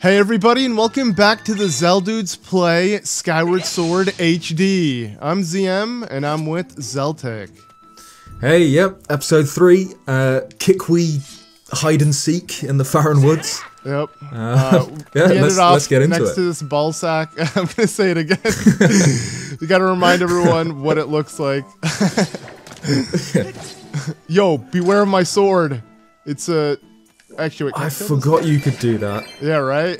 Hey everybody, and welcome back to the Zeldudes play Skyward Sword HD. I'm ZM, and I'm with Zeltec. Hey, yep, episode 3, Kikwi hide and seek in the Farron Woods. Yep. Yeah, let's get into it. Next to this ball sack. I'm gonna say it again. You gotta remind everyone what it looks like. Yo, beware of my sword. It's a... Actually, wait, I forgot you could do that. Yeah, right?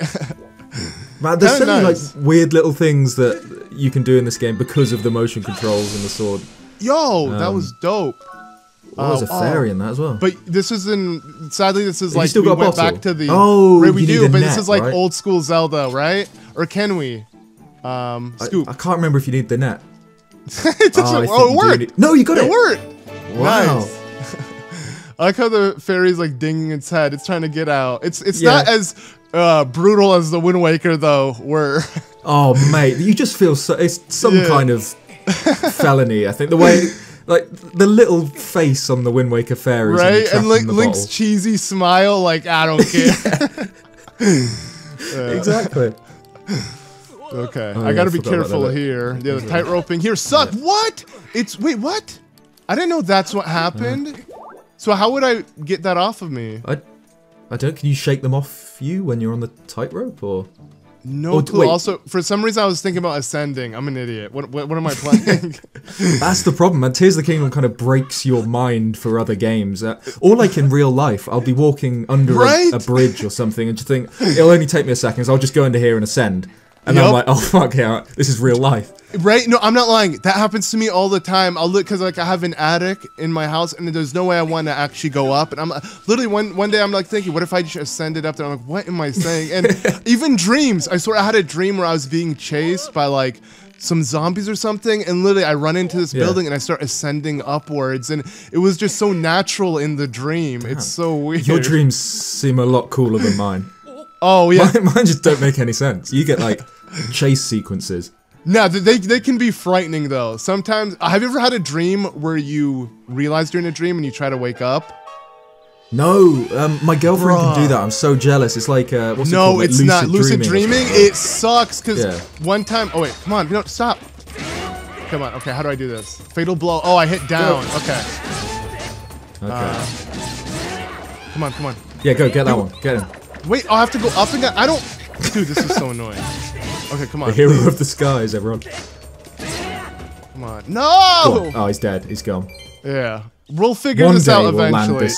Man, there's so many like weird little things that you can do in this game because of the motion controls and the sword. Yo, that was dope. There's a fairy in that as well. But this is in... Sadly, this is like... still we got a went bottle? back to the... Oh, right, we do, but net, this is like right? old school Zelda, right? Or can we? Scoop. I can't remember if you need the net. It worked! No, you got it! It worked! Wow. Nice. I like how the fairy's like dinging its head. It's trying to get out. It's not as brutal as the Wind Waker though. Where oh mate, you just feel so. It's some kind of felony. I think the way, like the little face on the Wind Waker fairy, right, and like Link's cheesy smile, like I don't care. Exactly. Okay, oh, I gotta be forgot careful here. Yeah, the tightroping here suck. What? Wait, what? I didn't know that's what happened. So how would I get that off of me? I don't. Can you shake them off you when you're on the tightrope, or? No clue. Wait. Also, for some reason, I was thinking about ascending. I'm an idiot. What am I playing? That's the problem. And Tears of the Kingdom kind of breaks your mind for other games. Or like in real life, I'll be walking under a bridge or something, and just think it'll only take me a second. So I'll just go into here and ascend. And then I'm like, oh fuck yeah, this is real life. Right? No, I'm not lying. That happens to me all the time. I'll look because like I have an attic in my house, and there's no way I want to actually go up. And I'm literally one day I'm like thinking, what if I just ascended up there? I'm like, what am I saying? And even dreams. I swear I had a dream where I was being chased by like some zombies or something, and literally I run into this building and I start ascending upwards, and it was just so natural in the dream. Damn. It's so weird. Your dreams seem a lot cooler than mine. Oh yeah, mine just don't make any sense. You get like chase sequences. No, they can be frightening though. Sometimes, have you ever had a dream where you realize you're in a dream and you try to wake up? No, my girlfriend can do that. I'm so jealous. It's like what's it called? Like it's not lucid dreaming. It sucks because one time. Oh wait, come on, no, stop. Come on. Okay, how do I do this? Fatal blow. Oh, I hit down. Okay. Okay. Come on. Yeah, go get that one. Get him. Wait, I'll have to go up and down. I don't... Dude, this is so annoying. Okay, come on. The hero of the skies, everyone. Come on. No! Oh, he's dead. He's gone. Yeah. We'll figure this out eventually. We'll land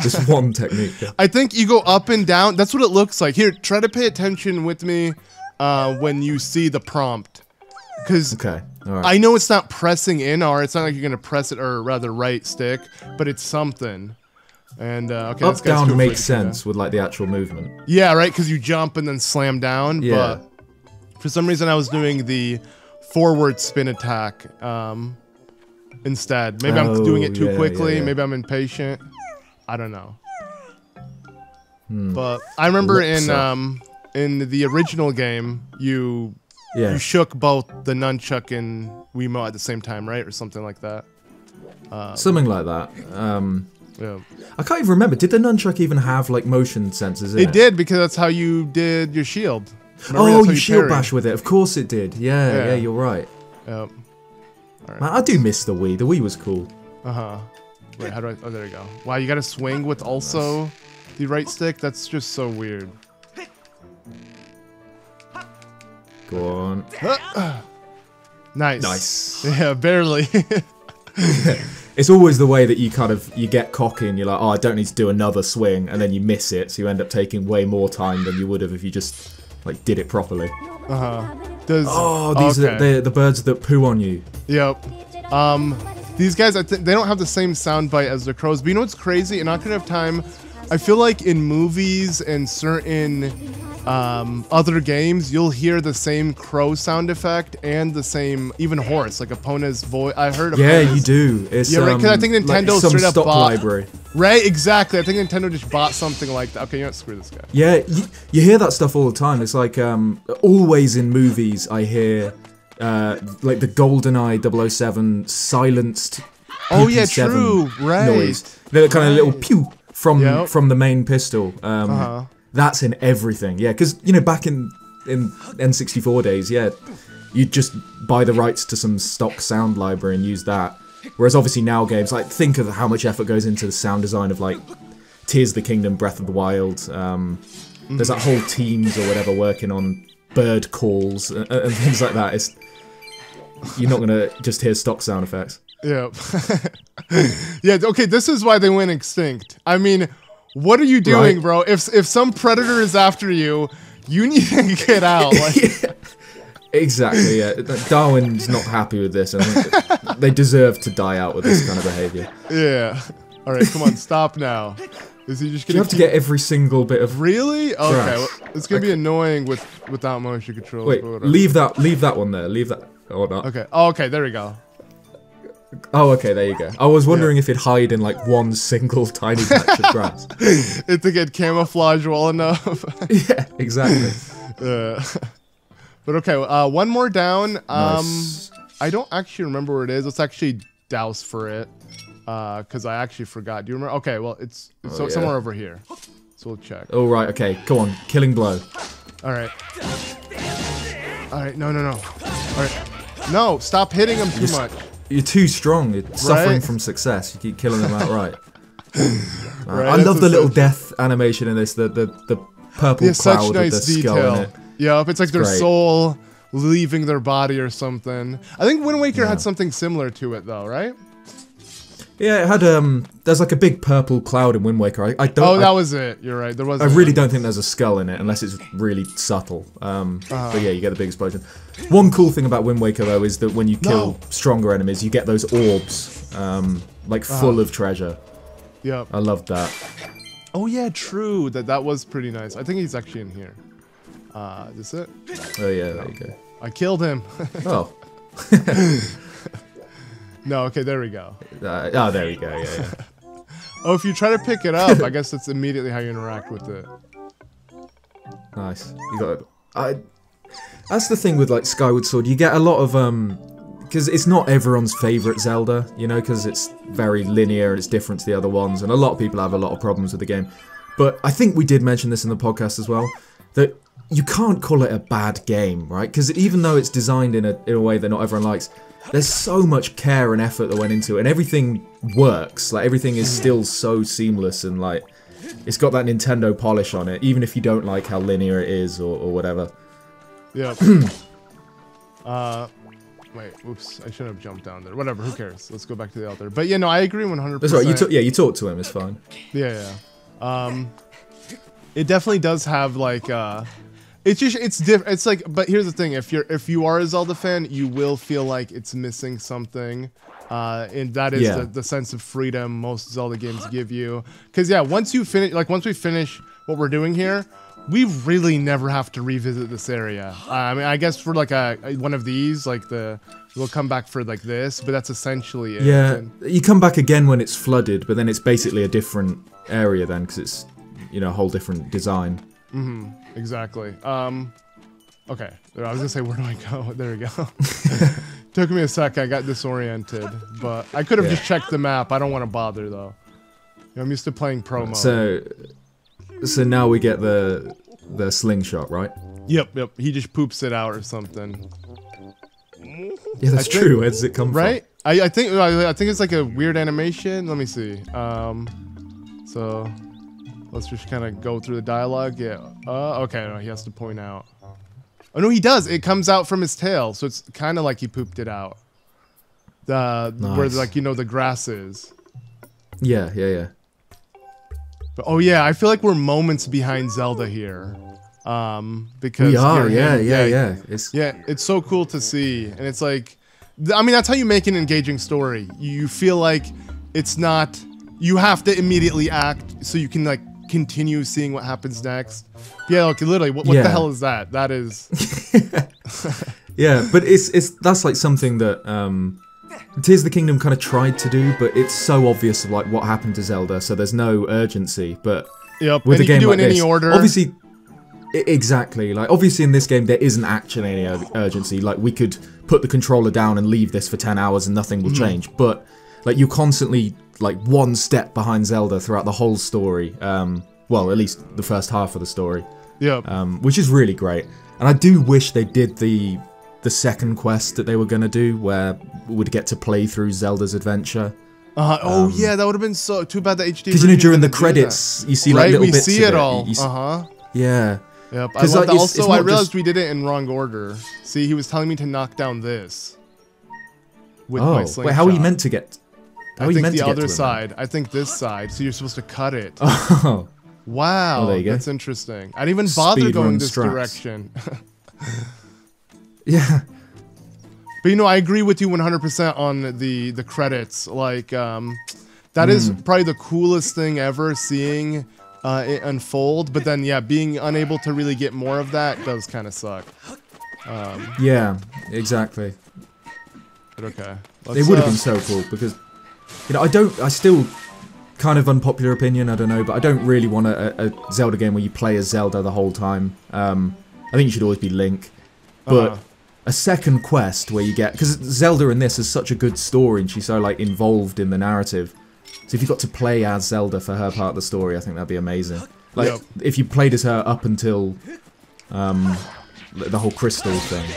this one technique. Yeah. I think you go up and down. That's what it looks like. Here, try to pay attention with me when you see the prompt. Because I know it's not pressing in, or it's not like you're going to press it, or rather right stick, but it's something. And okay, up down makes sense with like the actual movement. Yeah, right, because you jump and then slam down. Yeah. But for some reason, I was doing the forward spin attack instead. Maybe I'm doing it too quickly. Yeah. Maybe I'm impatient. I don't know. But I remember in the original game, you shook both the nunchuck and Wiimote at the same time, right, or something like that. Something like that. Yeah. I can't even remember. Did the nunchuck even have like motion sensors in it? It did, because that's how you did your shield. Remember, you shield bash with it. Of course it did. Yeah, you're right. Yep. Right. Man, I do miss the Wii. The Wii was cool. Wait, how do I... Oh, there you go. Wow, you gotta swing with also the right stick? That's just so weird. Go on. Nice. Nice. Yeah, barely. It's always the way that you get cocky and you're like, oh, I don't need to do another swing, and then you miss it, so you end up taking way more time than you would have if you just like did it properly. These are the birds that poo on you. Yep. These guys, they don't have the same sound bite as the crows, but you know what's crazy? In Ocarina of Time, I feel like in movies and certain other games, you'll hear the same crow sound effect and the same, even horse, like Epona's voice. I heard of you do. It's, right, because I think Nintendo like straight up stock bought... library. Right, exactly. I think Nintendo just bought something like that. Okay, you know what, screw this guy. Yeah, you hear that stuff all the time. It's like, always in movies, I hear, like the GoldenEye 007 silenced Oh yeah, true. Right. Noise. They're kind of little pew from the main pistol. That's in everything, yeah. Because, you know, back in N64 days, yeah, you'd just buy the rights to some stock sound library and use that. Whereas obviously now games, like, think of how much effort goes into the sound design of, like, Tears of the Kingdom, Breath of the Wild. There's that whole teams or whatever working on bird calls and things like that. You're not going to just hear stock sound effects. Yeah. Yeah, okay, this is why they went extinct. I mean, what are you doing, bro? If some predator is after you, you need to get out. Like. Yeah, exactly, yeah. Darwin's not happy with this. I think they deserve to die out with this kind of behavior. Yeah. All right, come on, stop now. Is he just gonna? You have to get every single bit of. Really? Okay, well, it's gonna be annoying without motion controls. Wait, leave that one there. Leave that. Or not. Okay. Oh, okay. There we go. Oh, okay. There you go. I was wondering if it'd hide in like one single tiny patch of grass. If to get camouflage well enough. Yeah, exactly. But okay, one more down. Nice. I don't actually remember where it is. Let's actually douse for it. Because I actually forgot. Do you remember? Okay, well, it's somewhere over here. So we'll check. Oh, right, okay. Come on. Killing blow. Alright. Alright, no. Alright. No, stop hitting him too much. You're too strong. You're suffering from success. You keep killing them outright. Right, I love the little death animation in this. The purple cloud with the skull in it. Yeah, it's like their soul leaving their body or something. I think Wind Waker had something similar to it, though, right? Yeah, it had there's like a big purple cloud in Wind Waker. I don't. Oh, that was it. You're right. There was. I really don't think there's a skull in it unless it's really subtle. But yeah, you get the big explosion. One cool thing about Wind Waker though is that when you kill stronger enemies, you get those orbs, like full of treasure. Yep. I loved that. Oh yeah, true. That was pretty nice. I think he's actually in here. Is this it? Oh yeah, there you go. I killed him. Oh. No, okay, there we go. Oh, there we go, yeah. Oh, if you try to pick it up, I guess that's immediately how you interact with it. Nice. You got it. That's the thing with, like, Skyward Sword. You get a lot of, because it's not everyone's favourite Zelda, you know, because it's very linear and it's different to the other ones, and a lot of people have a lot of problems with the game. But I think we did mention this in the podcast as well, that you can't call it a bad game, right? Because even though it's designed in a way that not everyone likes, there's so much care and effort that went into it, and everything works. Like, everything is still so seamless, and, like, it's got that Nintendo polish on it, even if you don't like how linear it is, or whatever. Yeah. Wait, oops, I shouldn't have jumped down there. Whatever, who cares? Let's go back to the altar. But, yeah, no, I agree 100%. That's right, you talked to him, it's fine. Yeah. It definitely does have, like, it's different. It's like, but here's the thing: if you are a Zelda fan, you will feel like it's missing something, and that is the sense of freedom most Zelda games give you. Because once we finish what we're doing here, we really never have to revisit this area. I mean, I guess for like one of these, like we'll come back for like this, but that's essentially it. Yeah, you come back again when it's flooded, but then it's basically a different area then, because it's, you know, a whole different design. Exactly. Okay. I was gonna say, where do I go? There we go. Took me a sec. I got disoriented, but I could have just checked the map. I don't want to bother though. You know, I'm used to playing pro mode. So now we get the slingshot, right? Yep. He just poops it out or something. Yeah, that's true. Where does it come from? Right? I think it's like a weird animation. Let me see. So. Let's just kind of go through the dialogue. Yeah. Okay. No, he has to point out. Oh no, he does. It comes out from his tail, so it's kind of like he pooped it out. Where, like, you know, the grass is. Yeah. But, oh yeah, I feel like we're moments behind Zelda here. Because we are. Yeah. It's so cool to see, and it's like, I mean, that's how you make an engaging story. You feel like it's not. You have to immediately act so you can, like, continue seeing what happens next. Yeah, like, literally, what the hell is that? That is. Yeah, but that's like something that Tears of the Kingdom kind of tried to do, but it's so obvious of like what happened to Zelda, so there's no urgency. But with a game like this, obviously, exactly. Like, obviously in this game there isn't actually any urgency. Like, we could put the controller down and leave this for 10 hours and nothing will change. But like, you're constantly like one step behind Zelda throughout the whole story. well, at least the first half of the story. Yeah. Which is really great. And I do wish they did the second quest that they were going to do, where we would get to play through Zelda's adventure. Oh yeah, that would have been so too bad the HD. Because during the credits, you see like little bits. We see of it all. Yeah. Yep. I love that. Also, I realized we did it in wrong order. See, he was telling me to knock down this. With my slingshot. Wait, how are you meant to get? I think the other side. I think this side. So you're supposed to cut it. Oh. Wow. There you go. That's interesting. I didn't even bother going this direction. Yeah. But you know, I agree with you 100% on the credits. Like, that is probably the coolest thing ever, seeing it unfold. But then, yeah, being unable to really get more of that does kind of suck. Yeah, exactly. But okay. It would have been so cool because, you know, I still, kind of unpopular opinion, I don't know, but I don't really want a Zelda game where you play as Zelda the whole time. I think you should always be Link. But a second quest where you get, because Zelda in this has such a good story and she's so like involved in the narrative. So if you got to play as Zelda for her part of the story, I think that'd be amazing. Like if you played as her up until the whole crystal thing.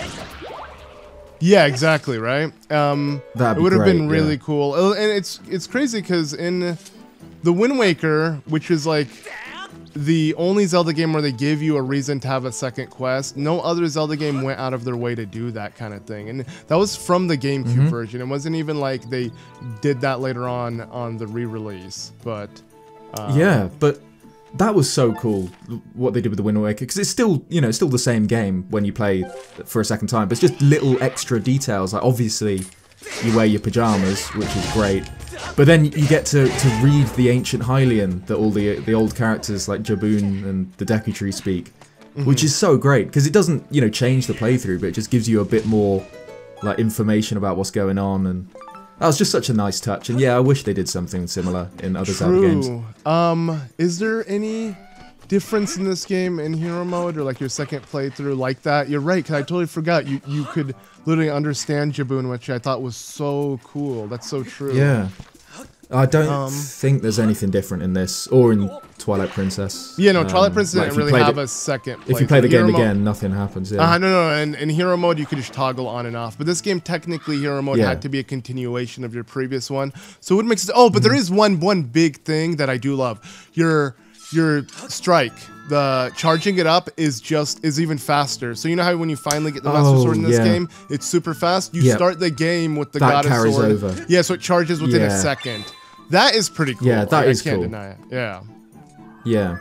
Yeah, exactly, right? It would have been really cool. And it's crazy because in the Wind Waker, which is like the only Zelda game where they give you a reason to have a second quest, no other Zelda game went out of their way to do that kind of thing. And that was from the GameCube version. It wasn't even like they did that later on the re-release. But yeah, but that was so cool what they did with the Wind Waker, because it's still, you know, it's still the same game when you play for a second time, but it's just little extra details. Like obviously you wear your pajamas, which is great, but then you get to read the ancient Hylian that all the old characters like Jaboon and the Deku Tree speak, which is so great because it doesn't, you know, change the playthrough, but it just gives you a bit more like information about what's going on, and that was just such a nice touch. And yeah, I wish they did something similar in other Zelda games. Is there any difference in this game in hero mode or like your second playthrough like that? You're right, because I totally forgot you could literally understand Jaboon, which I thought was so cool. That's so true. Yeah. I don't think there's anything different in this or in Twilight Princess. Yeah, no, Twilight Princess didn't really have a second playthrough. If you play the game again, nothing happens. Yeah. No. In hero mode, you could just toggle on and off. But this game, technically, hero mode had to be a continuation of your previous one. So it would make sense. Oh, but there is one big thing that I do love. Your strike, the charging it up is even faster. So you know how when you finally get the Master Sword in this game, it's super fast? You start the game with the Goddess Sword. That carries over. Yeah, so it charges within a second. That is pretty cool. Yeah, that is cool. I can't deny it. Yeah. Yeah.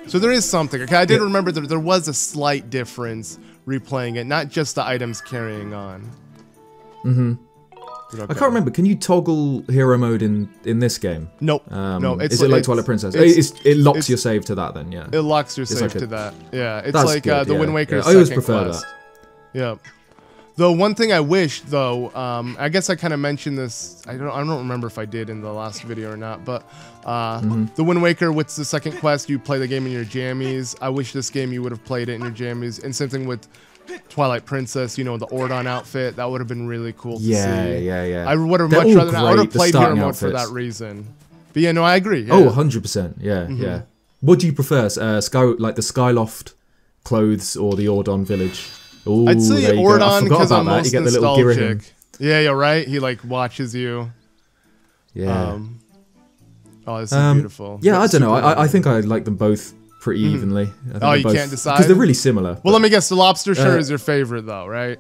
So there is something. Okay, I did remember that there was a slight difference replaying it, not just the items carrying on. Okay. I can't remember. Can you toggle hero mode in this game? Nope. No. Is it like Twilight Princess? It locks your save to that then, yeah. It locks your save to that. Yeah. It's like good, the Wind Waker I always prefer that. Yeah. The one thing I wish, though, I guess I kind of mentioned this. I don't remember if I did in the last video or not. But the Wind Waker, with the second quest, you play the game in your jammies. I wish this game you would have played it in your jammies. And same thing with Twilight Princess. You know, the Ordon outfit. That would have been really cool to see. Yeah. I would have much rather. I would have played hero mode for that reason. But yeah, no, I agree. Yeah. Oh, 100%. Yeah. What do you prefer, like the Skyloft clothes or the Ordon village? Ooh, I'd say Ordon because I'm most nostalgic. Yeah, you're right. He like watches you. Yeah. Oh, this is beautiful. Yeah, I don't know. I think I like them both pretty evenly. I think you can't decide? Because they're really similar. Well, let me guess. The lobster shirt is your favorite, though, right?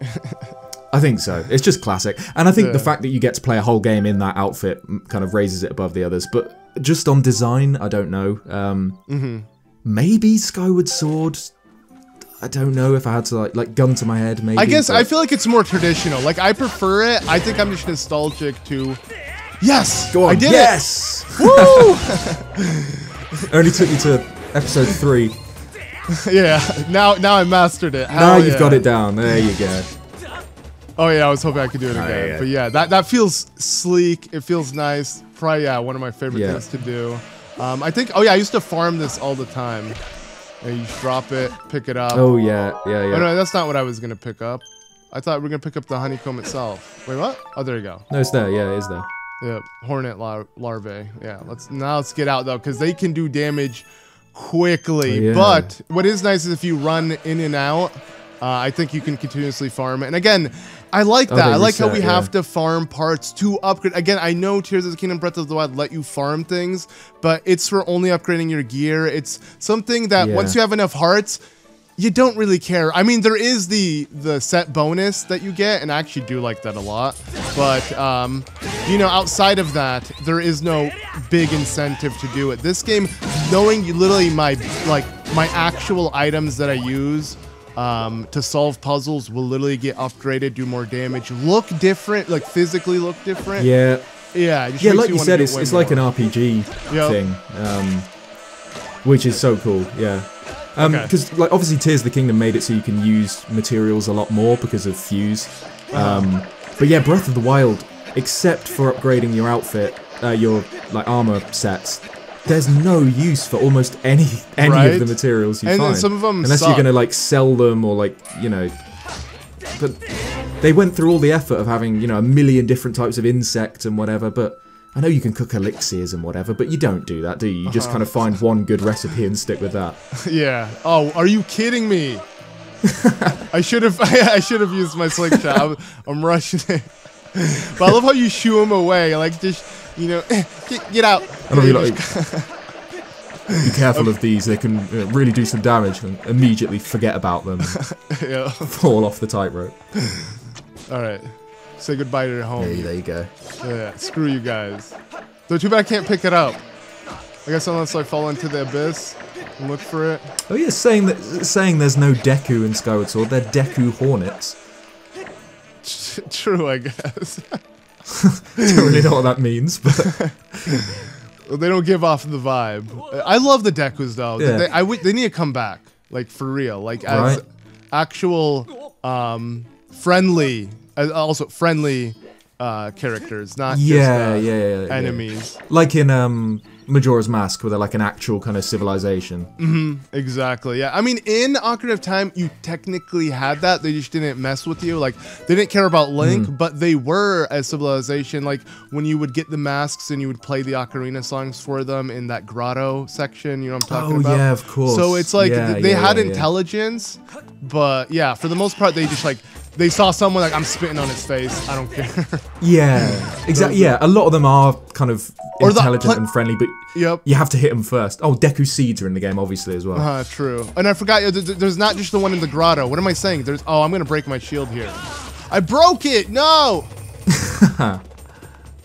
I think so. It's just classic. And I think the fact that you get to play a whole game in that outfit kind of raises it above the others. But just on design, I don't know. Maybe Skyward Sword. I don't know if I had to like gun to my head, maybe. I guess I feel like it's more traditional. Like I prefer it. I think I'm just nostalgic to. Yes, go on. I did it. Woo! Only took you to episode 3. Yeah. Now I mastered it. Now you've got it down. There you go. Oh yeah, I was hoping I could do it again. Yeah. But yeah, that feels sleek. It feels nice. Probably one of my favorite things to do. I think. Oh yeah, I used to farm this all the time. And you just drop it, pick it up. Oh, yeah. Oh, no, that's not what I was going to pick up. I thought we were going to pick up the honeycomb itself. Wait, what? Oh, there you go. No, it's there. Yeah, it is there. Yeah, hornet larvae. Yeah, let's get out, though, because they can do damage quickly. Yeah. But what is nice is if you run in and out, I think you can continuously farm it. And again, I like that. I like how we have to farm parts to upgrade. Again, I know Tears of the Kingdom Breath of the Wild let you farm things, but it's for only upgrading your gear. It's something that once you have enough hearts, you don't really care. I mean, there is the set bonus that you get, and I actually do like that a lot. But, you know, outside of that, there is no big incentive to do it. This game, knowing literally my actual items that I use to solve puzzles will literally get upgraded, do more damage, look different, like physically look different. Yeah. Yeah. Like you said, it's like an RPG thing, which is so cool. Yeah. Because like obviously Tears of the Kingdom made it so you can use materials a lot more because of Fuse. But yeah, Breath of the Wild, except for upgrading your outfit, your like armor sets, there's no use for almost any of the materials you find. And some of them unless you're gonna like sell them or like, you know. But they went through all the effort of having, you know, a million different types of insect and whatever, but I know you can cook elixirs and whatever, but you don't do that, do you? You just kind of find one good recipe and stick with that. Yeah. Oh, are you kidding me? I should have used my slingshot. I'm rushing it. But I love how you shoo him away, like just, you know, get out. I know, like, be careful of these. They can really do some damage and immediately forget about them. Fall off the tightrope. All right. Say goodbye to your home. Hey, there you go. Yeah, screw you guys. Though too bad I can't pick it up. I guess unless I fall into the abyss and look for it. Oh yeah, saying there's no Deku in Skyward Sword. They're Deku Hornets. True, I guess. Don't really know what that means, but well, they don't give off the vibe. I love the Dekus though. Yeah. They need to come back, like for real, like as actual friendly. Also friendly characters, not just enemies. Like in Majora's Mask, where they're like an actual kind of civilization. Exactly, yeah. I mean, in Ocarina of Time, you technically had that. They just didn't mess with you. Like, they didn't care about Link, but they were a civilization. Like, when you would get the masks and you would play the Ocarina songs for them in that grotto section, you know what I'm talking about? Oh, yeah, of course. So it's like, they had intelligence, but yeah, for the most part, they just like, they saw someone like, I'm spitting on his face, I don't care. Yeah, exactly. Yeah, a lot of them are kind of intelligent and friendly, but you have to hit them first. Oh, Deku Seeds are in the game, obviously, as well. True. And I forgot, there's not just the one in the grotto. What am I saying? Oh, I'm gonna break my shield here. I broke it! No!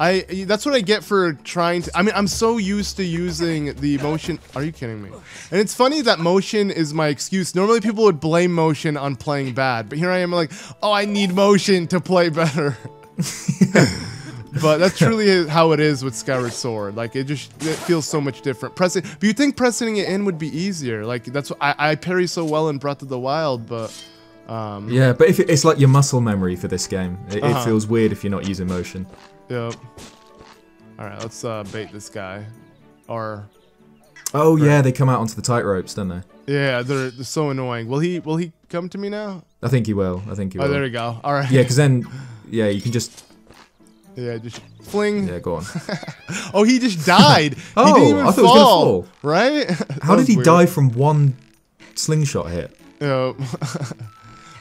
That's what I get for trying to, I mean, I'm so used to using the motion. Are you kidding me? And it's funny that motion is my excuse. Normally people would blame motion on playing bad, but here I am like, oh, I need motion to play better. But that's truly how it is with Skyward Sword. Like, it feels so much different. But you think pressing it in would be easier. Like, that's what I parry so well in Breath of the Wild, but yeah, but if it's like your muscle memory for this game. It feels weird if you're not using motion. Yep. Alright, let's bait this guy. Oh yeah, they come out onto the tightropes, don't they? Yeah, they're so annoying. Will he come to me now? I think he will. I think he will. Oh, there we go. Alright. Yeah, because then, yeah, you can just... Yeah, just fling. Yeah, go on. Oh, he just died. Oh, he didn't even I thought he was gonna fall. Right? How did he die from one slingshot hit? Yep.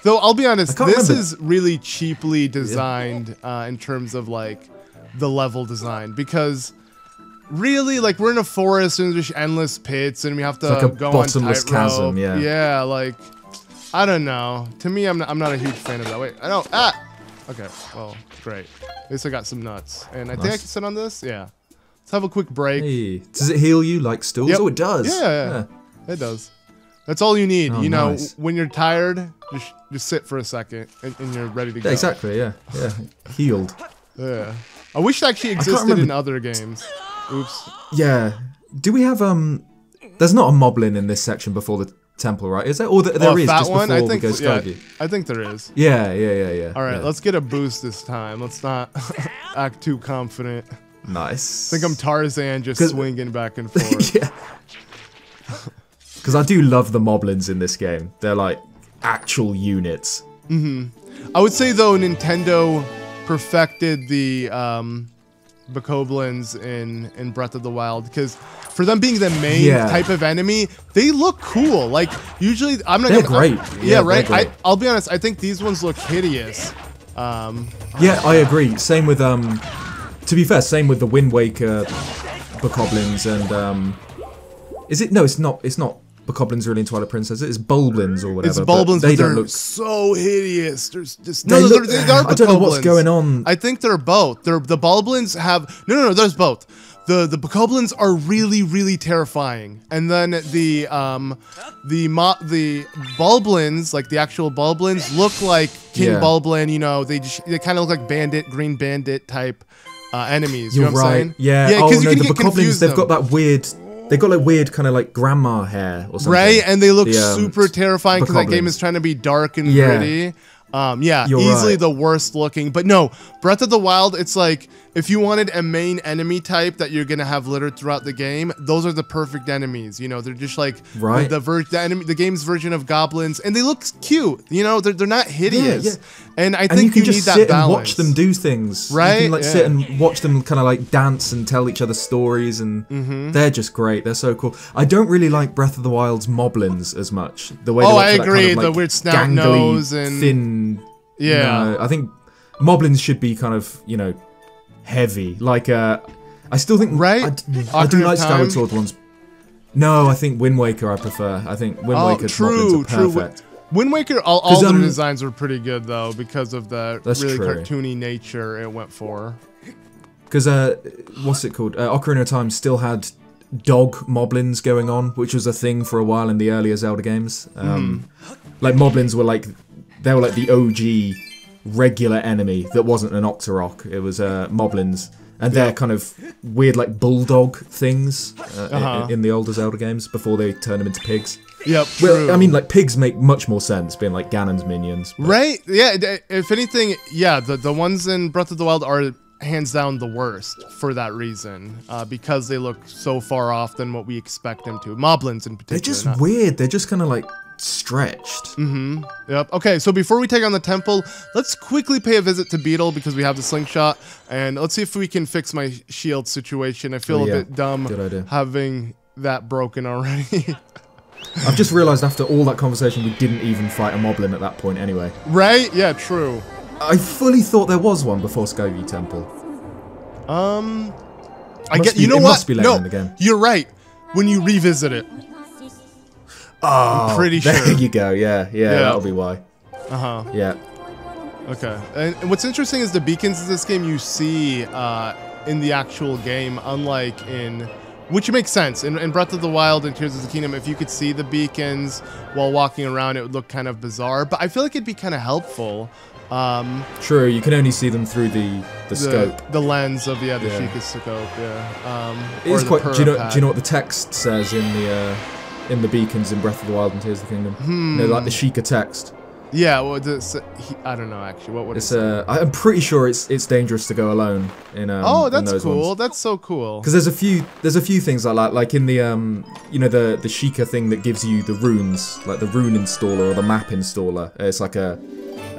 Though, I'll be honest, this is really cheaply designed in terms of, like, the level design. Because, really, like, we're in a forest and there's just endless pits and we have to like a go bottomless on tightrope. chasm, yeah. Yeah, like, I don't know. To me, I'm not a huge fan of that. Wait, I don't. Okay, well, great. At least I got some nuts. And I think I can sit on this? Yeah. Let's have a quick break. Hey, does it heal you like stools? Yep. Oh, it does. Yeah, it does. That's all you need. You know, when you're tired, just sit for a second and you're ready to go. Exactly, yeah. Healed. Yeah. I wish it actually existed in other games. Oops. Yeah. Do we have, there's not a moblin in this section before the temple, right? Is there? Or there is just before we go Skyview? I think there is. Yeah. Alright, let's get a boost this time. Let's not act too confident. Nice. I think I'm Tarzan just swinging back and forth. Yeah. Because I do love the moblins in this game. They're like actual units. I would say though Nintendo perfected the bokoblins in Breath of the Wild, because for them being the main type of enemy, they look cool. Like usually, They're great. Yeah, right. I'll be honest. I think these ones look hideous. Yeah, I agree. Same with to be fair, same with the Wind Waker bokoblins and is it? No, it's not. It's not bokoblins really in Twilight Princess. It's bulblins or whatever. It's bulblins, but don't they're look so hideous. There's just they are I don't know what's going on. I think they're both. The bulblins have no. There's both. The bokoblins are really terrifying, and then the bulblins, like the actual bulblins, look like King Bulblin. You know, they kind of look like Green Bandit type enemies. You know what I'm saying? Yeah. Yeah. Oh no, you the can bokoblins, they've got that weird. They've got like weird kind of like grandma hair or something. Right, and they look super terrifying because that game is trying to be dark and gritty. Easily the worst looking. But no, Breath of the Wild, it's like if you wanted a main enemy type that you're gonna have littered throughout the game, those are the perfect enemies. You know, they're just like the game's version of goblins, and they look cute. You know, they're not hideous. Yeah. And I think you can just need that sit balance. and watch them do things. Right? You can like sit and watch them kind of like dance and tell each other stories, and they're just great. They're so cool. I don't really like Breath of the Wild's moblins as much. The way I agree. Kind of, like, the weird snout nose and thin. Yeah, I think moblins should be kind of, you know, heavy. Like, I still think I do like Skyward Sword ones. No, I think Wind Waker I prefer. I think Wind Waker's moblins are perfect. Wind Waker, all the designs were pretty good though because of the really cartoony nature it went for. Because what's it called? Ocarina of Time still had dog moblins going on, which was a thing for a while in the earlier Zelda games. Like moblins were like. They were like the OG regular enemy that wasn't an Octorok. It was moblins. And they're kind of weird like bulldog things in the older Zelda games before they turn them into pigs. Yep, well, I mean, like, pigs make much more sense being like Ganon's minions. But. Right? Yeah, if anything, yeah, the ones in Breath of the Wild are hands down the worst for that reason, because they look so far off than what we expect them to. Moblins in particular. They're just weird. They're just kind of like stretched. Yep. Okay, so before we take on the temple, let's quickly pay a visit to Beetle because we have the slingshot, and let's see if we can fix my shield situation. I feel a bit dumb having that broken already. I've just realized after all that conversation we didn't even fight a moblin at that point anyway. Right? Yeah, true. I fully thought there was one before Skyview Temple. I get. You know what? No, you're right. When you revisit it. Oh, I'm pretty sure. There you go. Yeah, that'll be why. Yeah. Okay. And what's interesting is the beacons in this game you see in the actual game, unlike in, which makes sense. In Breath of the Wild and Tears of the Kingdom, if you could see the beacons while walking around, it would look kind of bizarre. But I feel like it'd be kind of helpful. True, you can only see them through the scope, the lens of the Sheikah scope. It is quite. Do you know what the text says in the beacons in Breath of the Wild and Tears of the Kingdom? You know, like the Sheikah text. Yeah, well, I don't know actually. What would it say? I'm pretty sure it's dangerous to go alone in. Oh, that's in those cool. ones. That's so cool. Because there's a few things like in the you know, the Sheikah thing that gives you the runes, like the rune installer or the map installer. It's like a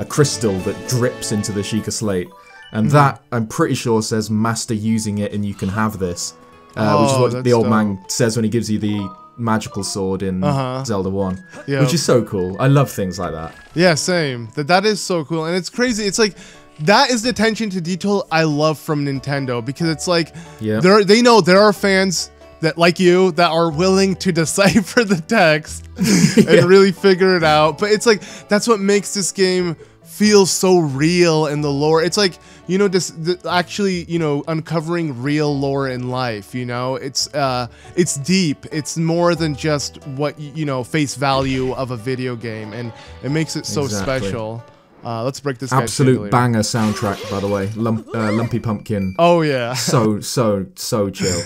crystal that drips into the Sheikah slate, and that I'm pretty sure says master using it and you can have this, which is what the old man says when he gives you the magical sword in Zelda 1, which is so cool. I love things like that. Yeah, same. That is so cool, and it's crazy. It's like that is the attention to detail I love from Nintendo, because it's like they know there are fans that, like you, that are willing to decipher the text and really figure it out. But it's like that's what makes this game feel so real in the lore. It's like, you know, actually, you know, uncovering real lore in life. You know, it's deep. It's more than just what, you know, face value of a video game, and it makes it so special. Let's break this. Absolute banger soundtrack, by the way. Lumpy Pumpkin. Oh yeah. so chill.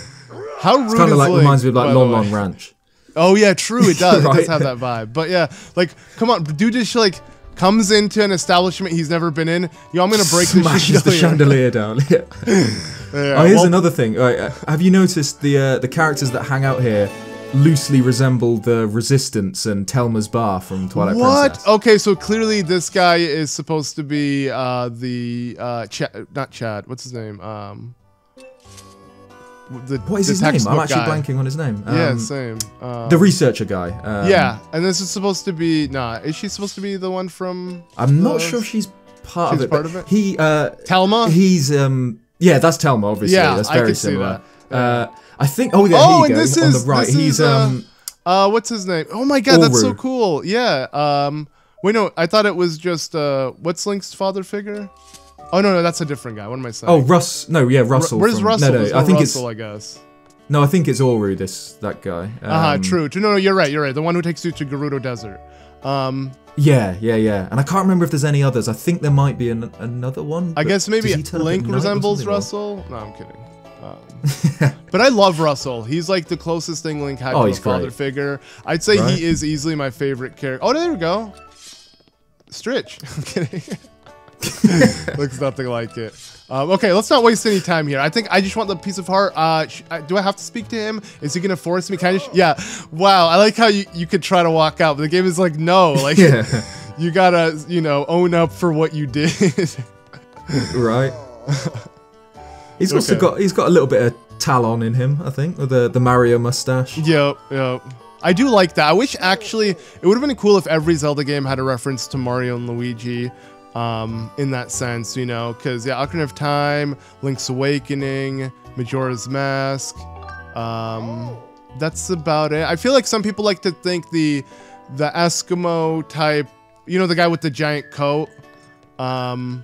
How rude! It's kind of like reminds me of like Long Ranch. Oh yeah, true. It does. Right? It does have that vibe. But yeah, like, come on, dude, just like comes into an establishment he's never been in. Yo, I'm gonna break the chandelier down. Here's another thing. Have you noticed the characters that hang out here loosely resemble the Resistance and Telma's Bar from Twilight Princess? Okay, so clearly this guy is supposed to be not Chad. What's his name? What is his name? I'm actually blanking on his name. Yeah, same. The researcher guy. Yeah, and this is supposed to be... Nah, is she supposed to be the one from... I'm not sure if she's part of it. Part of it? He... Telma? He's... yeah, that's Telma, obviously. Yeah, that's very similar. I think... Oh, yeah, oh, here you go. This on is, the right. He's... what's his name? Oh my god, that's so cool. Yeah. Wait, no, I thought it was just... what's Link's father figure? Oh, no, that's a different guy. What am I saying? Oh, Russ. No, yeah, Russell. Where's Russell? No, I think Russell, I guess. No, I think it's Oru, that guy. True. No, you're right. The one who takes you to Gerudo Desert. Yeah. And I can't remember if there's any others. I think there might be another one. I guess maybe Link resembles Russell. No, I'm kidding. But I love Russell. He's like the closest thing Link had to a father figure. I'd say he is easily my favorite character. Oh, there we go. Stritch. I'm kidding. Looks nothing like it. Okay, let's not waste any time here. I think I just want the piece of heart. Do I have to speak to him? Is he gonna force me? Kind of. Yeah. Wow. I like how you could try to walk out, but the game is like, no. Like, you gotta, own up for what you did. Right. He's also got a little bit of Talon in him, I think, with the Mario mustache. Yep. I do like that. I wish actually it would have been cool if every Zelda game had a reference to Mario and Luigi. In that sense, because Ocarina of Time, Link's Awakening, Majora's Mask, that's about it. I feel like some people like to think the Eskimo type, the guy with the giant coat. In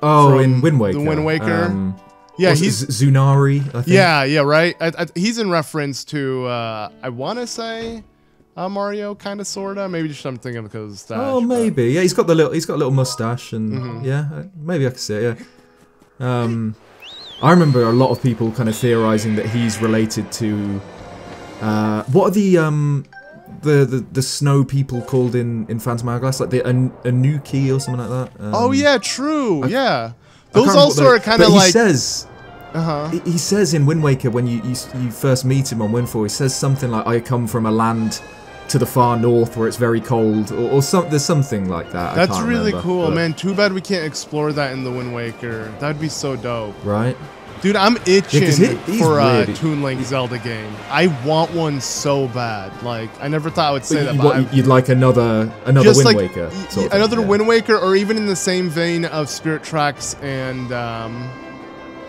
Wind Waker. The Wind Waker. Yeah, he's Zunari, I think. Yeah, right. He's in reference to I want to say. Mario, kind of, sorta. Maybe just I'm thinking because that. Oh, maybe. Yeah, he's got a little mustache, and yeah, maybe I can see it. Yeah. I remember a lot of people kind of theorizing that he's related to. What are the snow people called in Phantom Hourglass? Like the Anuki or something like that. Oh yeah, true. Yeah, those also are kind of like. He says. He says in Wind Waker when you first meet him on Windfall, he says something like, "I come from a land to the far north where it's very cold," or there's something like that. That's really cool, man. Too bad we can't explore that in the Wind Waker. That'd be so dope. Right? Dude, I'm itching for a Toon Link Zelda game. I want one so bad. Like, I never thought I would say that, but you'd like another Wind Waker. Another Wind Waker, or even in the same vein of Spirit Tracks and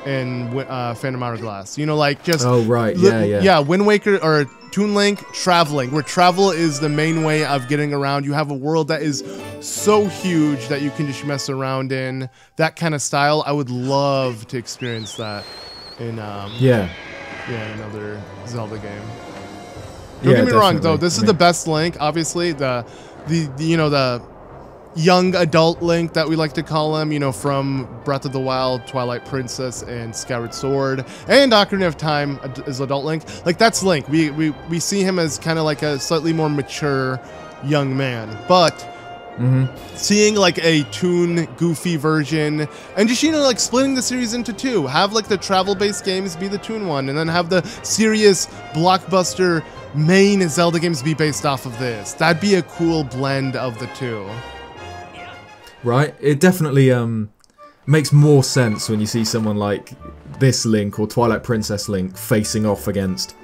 Phantom Hourglass. Like just... Oh, right. Yeah. Yeah, Wind Waker or Toon Link, traveling, where travel is the main way of getting around. You have a world that is so huge that you can just mess around in. That kind of style, I would love to experience that in another Zelda game. Don't get me wrong, though. This is the best Link, obviously. The young adult Link that we like to call him, from Breath of the Wild, Twilight Princess, and Skyward Sword, and Ocarina of Time as adult Link. Like, that's Link. We see him as kind of like a slightly more mature young man, but seeing like a Toon Goofy version, and just like splitting the series into two, have like the travel-based games be the Toon one, and then have the serious blockbuster main Zelda games be based off of this. That'd be a cool blend of the two. Right, it definitely makes more sense when you see someone like this Link or Twilight Princess Link facing off against,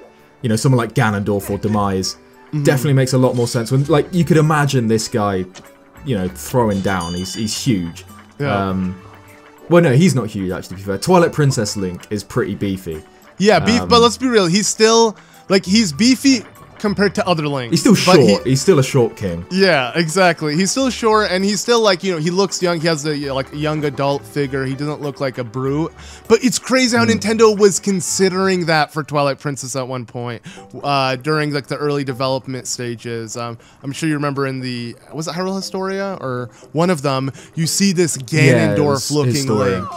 someone like Ganondorf or Demise. Definitely makes a lot more sense when, like, you could imagine this guy, throwing down. He's huge. Yeah. Well, no, he's not huge actually. To be fair, Twilight Princess Link is pretty beefy. Yeah, but let's be real. He's still he's beefy compared to other Links. He's still short. He's still a short king. Yeah, exactly. He's still short, and he's still he looks young. He has a young adult figure. He doesn't look like a brute. But it's crazy how Nintendo was considering that for Twilight Princess at one point during the early development stages. I'm sure you remember in was it Hyrule Historia or one of them? You see this Ganondorf looking Link,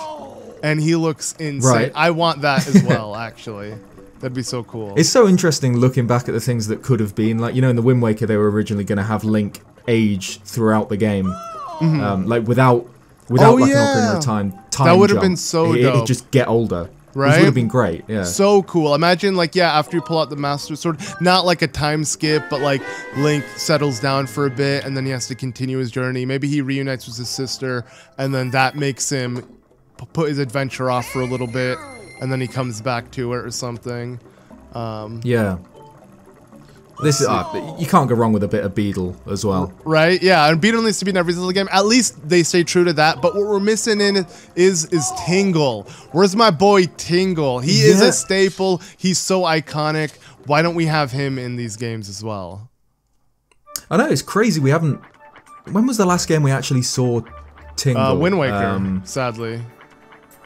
and he looks insane. Right. I want that as well, actually. That'd be so cool. It's so interesting looking back at the things that could have been. Like, in the Wind Waker, they were originally going to have Link age throughout the game. Without Ocarina of Time that would have been so dope. He'd just get older. Right? Which would have been great, yeah. So cool. Imagine, after you pull out the Master Sword, not like a time skip, but Link settles down for a bit, and then he has to continue his journey. Maybe he reunites with his sister, and then that makes him put his adventure off for a little bit. and then he comes back to it or something. Yeah. This is you can't go wrong with a bit of Beedle as well. Right? Yeah, and Beedle needs to be in every single game. At least they stay true to that. But what we're missing in is Tingle. Where's my boy Tingle? He is a staple. He's so iconic. Why don't we have him in these games as well? I know, it's crazy. We haven't. When was the last game we actually saw Tingle? Wind Waker, sadly.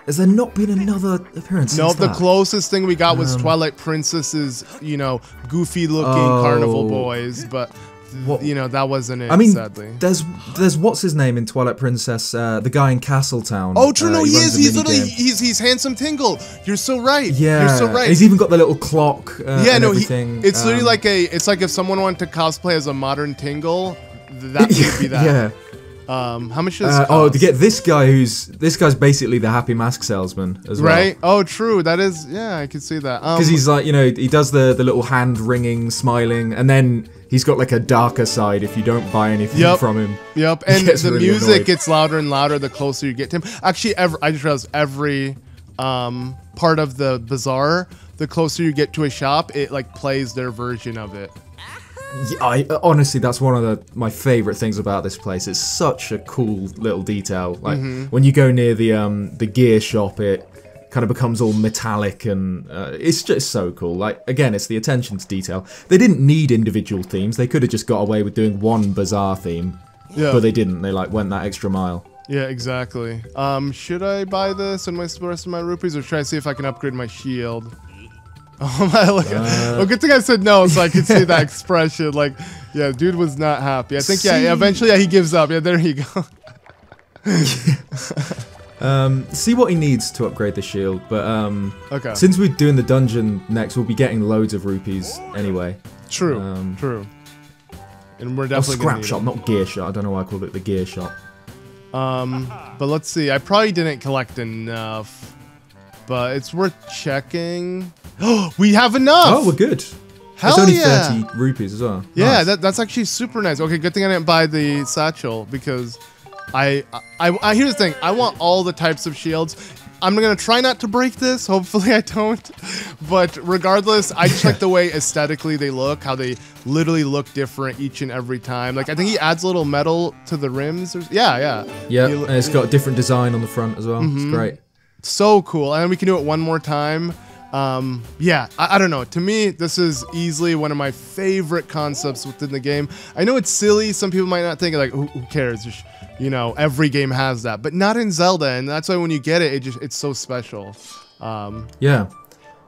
Has there not been another appearance? No, the closest thing we got was Twilight Princess's, you know, goofy-looking carnival boys, but you know that wasn't it. I mean, sadly. There's what's his name in Twilight Princess, the guy in Castletown. Oh, true. No, he is. He's literally he's handsome Tingle. You're so right. Yeah, you're so right. And he's even got the little clock. Yeah, and everything. It's literally like it's like if someone wanted to cosplay as a modern Tingle, that would be that. Yeah. How much does this cost? To get this guy's basically the Happy Mask salesman as well. Right? Oh, true. That is, yeah, I can see that. Because he's like, you know, he does the little hand wringing, smiling, and then he's got like a darker side if you don't buy anything from him. Yep. And the really music gets louder and louder the closer you get to him. Actually, I just realized every part of the bazaar, the closer you get to a shop, it like plays their version of it. Yeah, honestly, that's one of my favorite things about this place. It's such a cool little detail. Like when you go near the gear shop, it kind of becomes all metallic, and it's just so cool. Like again, it's the attention to detail. They didn't need individual themes. They could have just got away with doing one bazaar theme, but they didn't. They like went that extra mile. Yeah, exactly. Should I buy this and the rest of my rupees, or should I see if I can upgrade my shield? Oh my! Well, good thing I said no, so I could see that expression. Like, yeah, dude was not happy. I think, yeah, eventually, he gives up. Yeah, there you go. See what he needs to upgrade the shield, but okay. Since we're doing the dungeon next, we'll be getting loads of rupees anyway. True. True. And we're definitely scrap shop, not gear shop. I don't know why I called it the gear shop. But let's see. I probably didn't collect enough, but it's worth checking. Oh, we have enough! Oh, we're good. Hell it's only yeah. 30 rupees as well. Yeah, nice. That's actually super nice. Okay, good thing I didn't buy the satchel, because here's the thing. I want all the types of shields. I'm gonna try not to break this. Hopefully I don't. But regardless, I just like the way aesthetically they look, how they literally look different each and every time. Like I think he adds a little metal to the rims. Yeah. Yeah, and it's got a different design on the front as well. It's great. So cool. And we can do it one more time. Yeah, I don't know. To me, this is easily one of my favorite concepts within the game. I know it's silly. Some people might not think, like, who cares? Just, you know, every game has that, but not in Zelda, and that's why when you get it, it's so special. Yeah,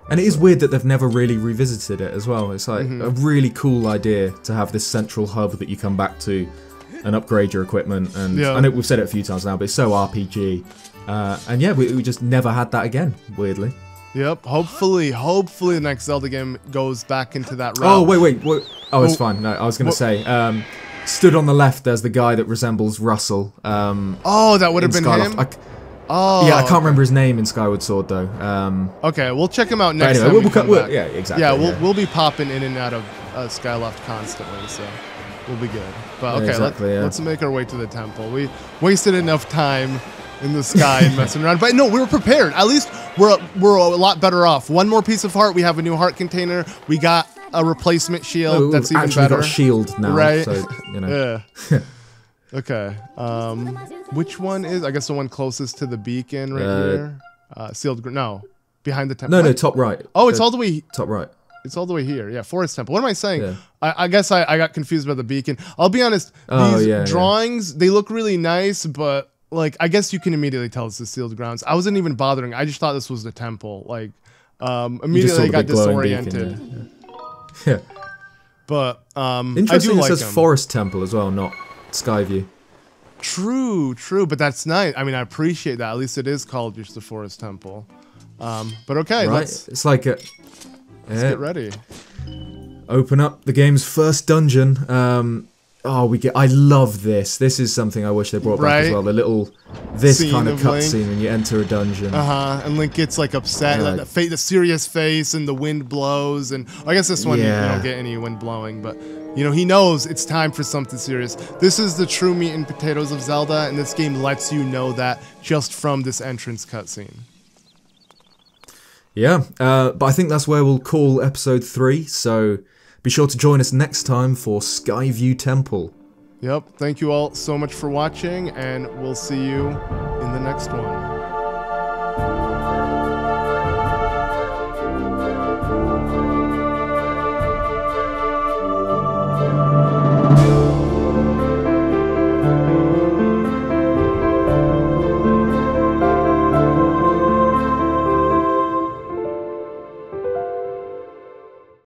and it is weird that they've never really revisited it as well. It's like a really cool idea to have this central hub that you come back to and upgrade your equipment. And I know we've said it a few times now, but it's so RPG. And yeah, we just never had that again, weirdly. Yep. Hopefully the next Zelda game goes back into that route. Oh, wait. Oh, it's fine. No, I was going to say, stood on the left, there's the guy that resembles Russell. Oh, that would have been him? Yeah, I can't remember his name in Skyward Sword, though. Okay, we'll check him out next anyway, time yeah, exactly. Yeah, we'll be popping in and out of Skyloft constantly, so we'll be good. But okay, let's make our way to the temple. We wasted enough time in the sky and messing around, but no, we were prepared. At least we're a lot better off. One more piece of heart. We have a new heart container. We got a replacement shield. That's even better. Got a shield now, right? So, you know. Yeah. Okay. Which one is? I guess the one closest to the beacon right here. Sealed. No, behind the temple. No, top right. Oh, it's all the way. Top right. It's all the way here. Yeah, Forest Temple. What am I saying? Yeah. I guess I got confused by the beacon. I'll be honest. These drawings, they look really nice, but like, I guess you can immediately tell it's the sealed grounds. I wasn't even bothering. I just thought this was the temple. Like, immediately I got disoriented. Beacon, yeah. But interesting. I do it like says them. Forest Temple as well, not Skyview. True. But that's nice. I mean, I appreciate that. At least it is called just the Forest Temple. But okay, right. It's like let's get ready. Open up the game's first dungeon. I love this. This is something I wish they brought back as well. This scene kind of cutscene when you enter a dungeon. And Link gets like upset, like the serious face, and the wind blows. And I guess this one you don't get any wind blowing, but you know he knows it's time for something serious. This is the true meat and potatoes of Zelda, and this game lets you know that just from this entrance cutscene. Yeah, but I think that's where we'll call episode 3, so be sure to join us next time for Skyview Temple. Yep, thank you all so much for watching, and we'll see you in the next one.